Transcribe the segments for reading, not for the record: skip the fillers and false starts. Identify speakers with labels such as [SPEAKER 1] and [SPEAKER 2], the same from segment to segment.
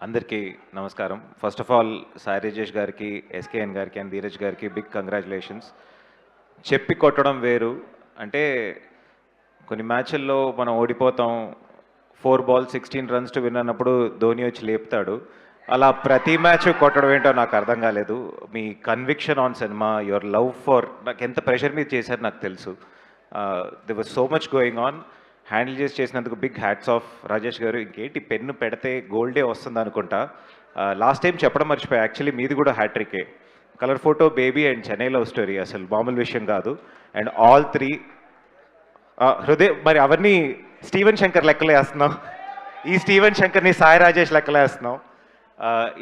[SPEAKER 1] అందరికీ నమస్కారం. First of all Sai Rajesh గారికి, ఎస్కేఎన్ గారికి అండ్ ధీరజ్ గారికి బిగ్ కంగ్రాచులేషన్స్. చెప్పి కొట్టడం వేరు. అంటే కొన్ని మ్యాచ్ల్లో మనం ఓడిపోతాం. 4 బాల్ 16 రన్స్ టు విన్ అన్నప్పుడు ధోని వచ్చి లేపుతాడు. అలా ప్రతి మ్యాచ్ కొట్టడం ఏంటో నాకు అర్థం కాలేదు. మీ conviction on cinema, your love for, నాకు ఎంత ప్రెషర్ మీద చేశారు నాకు తెలుసు. They was so much going on. Handle చేసినందుకు బిగ్ హ్యాట్స్ ఆఫ్ రాజేష్ గారు. ఇంకేంటి పెన్ను పెడితే గోల్డే వస్తుంది అనుకుంటా. లాస్ట్ టైం చెప్పడం మర్చిపోయా, యాక్చువల్లీ మీది కూడా హ్యాట్రికే. Colour photo, baby and Chennai love story అసలు మామూలు విషయం కాదు. అండ్ ఆల్ త్రీ హృదయ, మరి అవన్నీ స్టీవెన్ శంకర్ లెక్కలే వేస్తున్నాం. ఈ స్టీవెన్ శంకర్ని సాయి రాజేష్ లెక్కలే వేస్తున్నాం.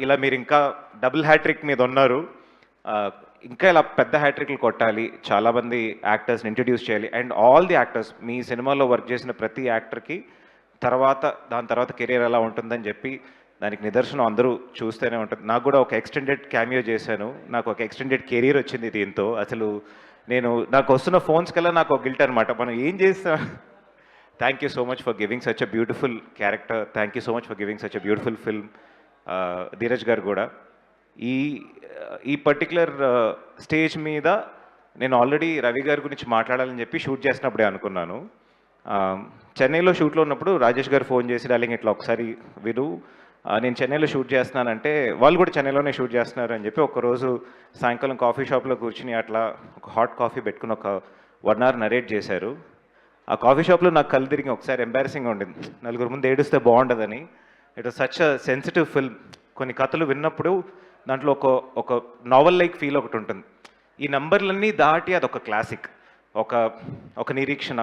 [SPEAKER 1] ఇలా మీరు ఇంకా డబుల్ హ్యాట్రిక్ మీద ఉన్నారు. ఇంకా ఇలా పెద్ద హ్యాట్రిక్లు కొట్టాలి, చాలామంది యాక్టర్స్ని ఇంట్రడ్యూస్ చేయాలి. అండ్ ఆల్ ది యాక్టర్స్, మీ సినిమాలో వర్క్ చేసిన ప్రతి యాక్టర్కి దాని తర్వాత కెరీర్ ఎలా ఉంటుందని చెప్పి దానికి నిదర్శనం అందరూ చూస్తూనే ఉంటుంది. నాకు కూడా ఒక ఎక్స్టెండెడ్ క్యామియో చేశాను, నాకు ఒక ఎక్స్టెండెడ్ కెరీర్ వచ్చింది దీంతో. అసలు నాకు వస్తున్న ఫోన్స్ కల్లా నాకు ఒక గిల్ట్ అనమాట, మనం ఏం చేస్తాం. Thank you so much for giving such a beautiful character. Thank you so much for giving such a beautiful film. Dheeraj గారు కూడా ఈ పర్టికులర్ స్టేజ్ మీద నేను ఆల్రెడీ రవి గారి గురించి మాట్లాడాలని చెప్పి షూట్ చేసినప్పుడే అనుకున్నాను. చెన్నైలో షూట్లో ఉన్నప్పుడు రాజేష్ గారు ఫోన్ చేసి, డార్లింగ్ ఇట్లా ఒకసారి విను, నేను చెన్నైలో షూట్ చేస్తున్నానంటే, వాళ్ళు కూడా చెన్నైలోనే షూట్ చేస్తున్నారు అని చెప్పి ఒకరోజు సాయంకాలం కాఫీ షాప్లో కూర్చుని అట్లా ఒక హాట్ కాఫీ పెట్టుకుని ఒక 1 hour నరేట్ చేశారు. ఆ కాఫీ షాప్లో నాకు కళ్ళు తిరిగి ఒకసారి ఎంబారసింగ్గా ఉండింది, నలుగురు ముందు ఏడుస్తే బాగుండదని. It was such a sensitive film. కొన్ని కథలు విన్నప్పుడు దాంట్లో ఒక నావెల్ లైక్ ఫీల్ ఒకటి ఉంటుంది. ఈ నంబర్లన్నీ దాటి అదొక క్లాసిక్, ఒక నిరీక్షణ,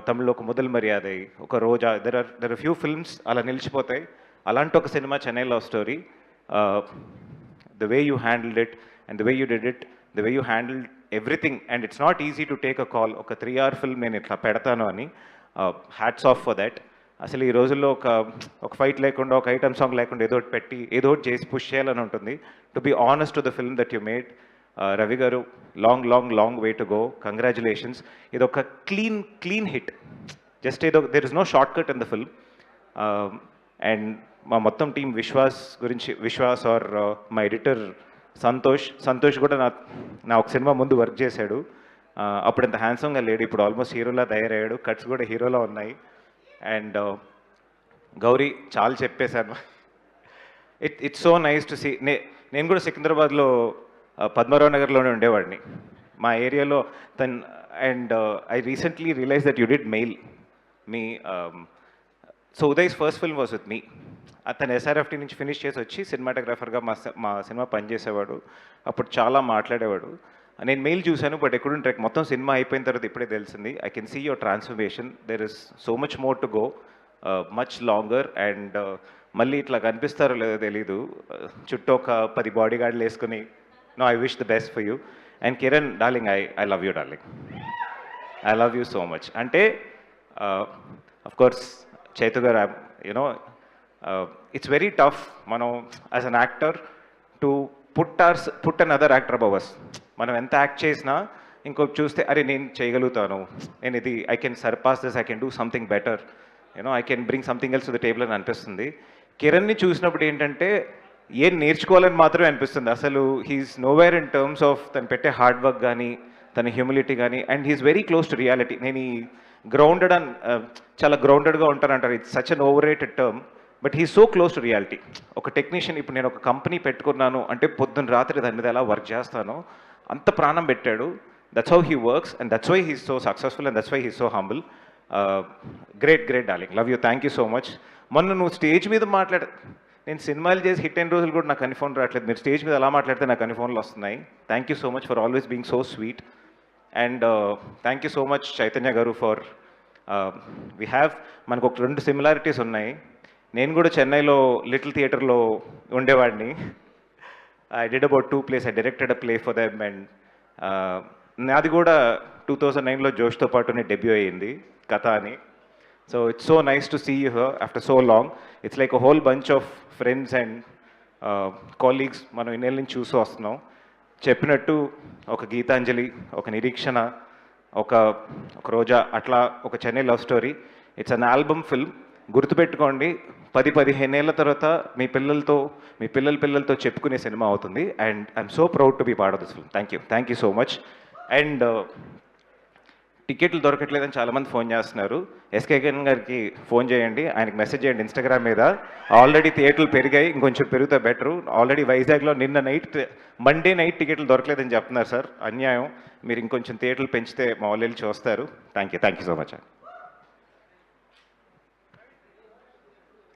[SPEAKER 1] తమిళ్లో ఒక మొదల్ మర్యాద, ఒక రోజా, దెర్ ఆర్ ఫ్యూ ఫిల్మ్స్ అలా నిలిచిపోతాయి. అలాంటి ఒక cinema Chennai love story. The way you handled it and the way you did it, the way you handled everything. And it's not easy to take a call, ఒక 3 hour film నేను ఇట్లా పెడతాను అని. Hats off for that. అసలు ఈ రోజుల్లో ఒక fight లేకుండా, ఒక ఐటమ్ సాంగ్ లేకుండా ఏదో ఒకటి పెట్టి ఏదో ఒకటి చేసి పుష్ చేయాలని ఉంటుంది. To be honest to the film that you made, Ravi గారు, long long long way to go. Congratulations. ఇది ఒక clean hit. Just there is no short cut in the film. And మా మొత్తం టీం విశ్వాస్ ఆర్ మా editor Santosh కూడా నా ఒక cinema ముందు వర్క్ చేశాడు. అప్పుడు ఇంత హ్యాండ్సమ్గా లేడు, ఇప్పుడు ఆల్మోస్ట్ హీరోలా తయారయ్యాడు. కట్స్ కూడా హీరోలా ఉన్నాయి. అండ్ గౌరీ, చాలా చెప్పేశాను. It's so nice to see. నేను కూడా సికింద్రాబాద్లో పద్మారావు నగర్లోనే ఉండేవాడిని, మా ఏరియాలో and I recently realize that you did mail me. So Uday's first film was with me. అతను ఎస్ఆర్ఎఫ్టీ నుంచి ఫినిష్ చేసి వచ్చి సినిమాటోగ్రాఫర్గా మా సినిమా పనిచేసేవాడు. అప్పుడు చాలా మాట్లాడేవాడు. నేను మెయిల్ చూశాను, బట్ ఎక్కడుంటే మొత్తం సినిమా అయిపోయిన తర్వాత ఇప్పుడే తెలిసింది. I can see your transformation. There is so much more to go, much longer. And మళ్ళీ ఇట్లా కనిపిస్తారో లేదో తెలీదు, చుట్టూ ఒక 10 బాడీ గార్డులు వేసుకుని. No, I wish the best for you. And Kiran, darling, I love you darling, I love you so much. అంటే of course Chaitu గారు, యునో, ఇట్స్ వెరీ టఫ్ మనం as an actor to put an other actor above us. మనం ఎంత act చేసినా ఇంకొక చూస్తే, అరే నేను చేయగలుగుతాను, నేను ఇది, I can surpass this, I can do something better, you know, I can bring something else to the table అని అనిపిస్తుంది. కిరణ్ని చూసినప్పుడు ఏంటంటే ఏం నేర్చుకోవాలని మాత్రమే అనిపిస్తుంది. అసలు he's nowhere in terms of తను పెట్టే హార్డ్ వర్క్ కానీ, తన హ్యూమిలిటీ కానీ. And he's very close to reality. నేను ఈ గ్రౌండెడ్ అని, చాలా గ్రౌండెడ్గా ఉంటానంటారు, it's such an over rated term, but he so close to reality. ఒక టెక్నీషియన్, ఇప్పుడు నేను ఒక కంపెనీ పెట్టుకున్నాను అంటే పొద్దున్న రాత్రి దాని మీద ఎలా వర్క్ చేస్తానో అంత ప్రాణం పెట్టాడు. That's how he works and that's why he's so successful and that's why he's so humble. Great darling, love you, thank you so much. మొన్న నువ్వు స్టేజ్ మీద నేను సినిమాలు చేసి హిట్ అయిన రోజులు కూడా నాకు అన్ని ఫోన్ రావట్లేదు, మీరు స్టేజ్ మీద ఎలా మాట్లాడితే నాకు అన్ని ఫోన్లు వస్తున్నాయి. Thank you so much for always being so sweet. And thank you so much Chaitanya గారు ఫర్ మనకు ఒక 2 సిమిలారిటీస్ ఉన్నాయి. నేను కూడా చెన్నైలో లిటిల్ థియేటర్లో ఉండేవాడిని. I did about 2 plays. I directed a play for them. And నాది కూడా 2009లో జోష్తో పాటునే డెబ్యూ అయ్యింది, కథ అని. So it's so nice to see you here after so long. It's like a whole bunch of friends and colleagues మనం ఇన్నేళ్ళ నుంచి చూస్తూ వస్తున్నాం. చెప్పినట్టు ఒక గీతాంజలి, ఒక నిరీక్షణ, ఒక రోజా, అట్లా ఒక Chennai love story. It's an album film. గుర్తుపెట్టుకోండి, 10-15 ఏళ్ల తర్వాత మీ పిల్లలతో చెప్పుకునే సినిమా అవుతుంది. And I'm so proud to be part of this film. Thank you so much. And టికెట్లు దొరకట్లేదని చాలామంది ఫోన్ చేస్తున్నారు. ఎస్కేఎన్ గారికి ఫోన్ చేయండి, ఆయనకి మెసేజ్ చేయండి ఇన్స్టాగ్రామ్ మీద. ఆల్రెడీ థియేటర్లు పెరిగాయి, ఇంకొంచెం పెరిగితే బెటరు. ఆల్రెడీ వైజాగ్లో మండే నైట్ టికెట్లు దొరకలేదని చెప్తున్నారు సార్. అన్యాయం. మీరు ఇంకొంచెం థియేటర్లు పెంచితే మా వాళ్ళు వెళ్ళి చూస్తారు. Thank you so much.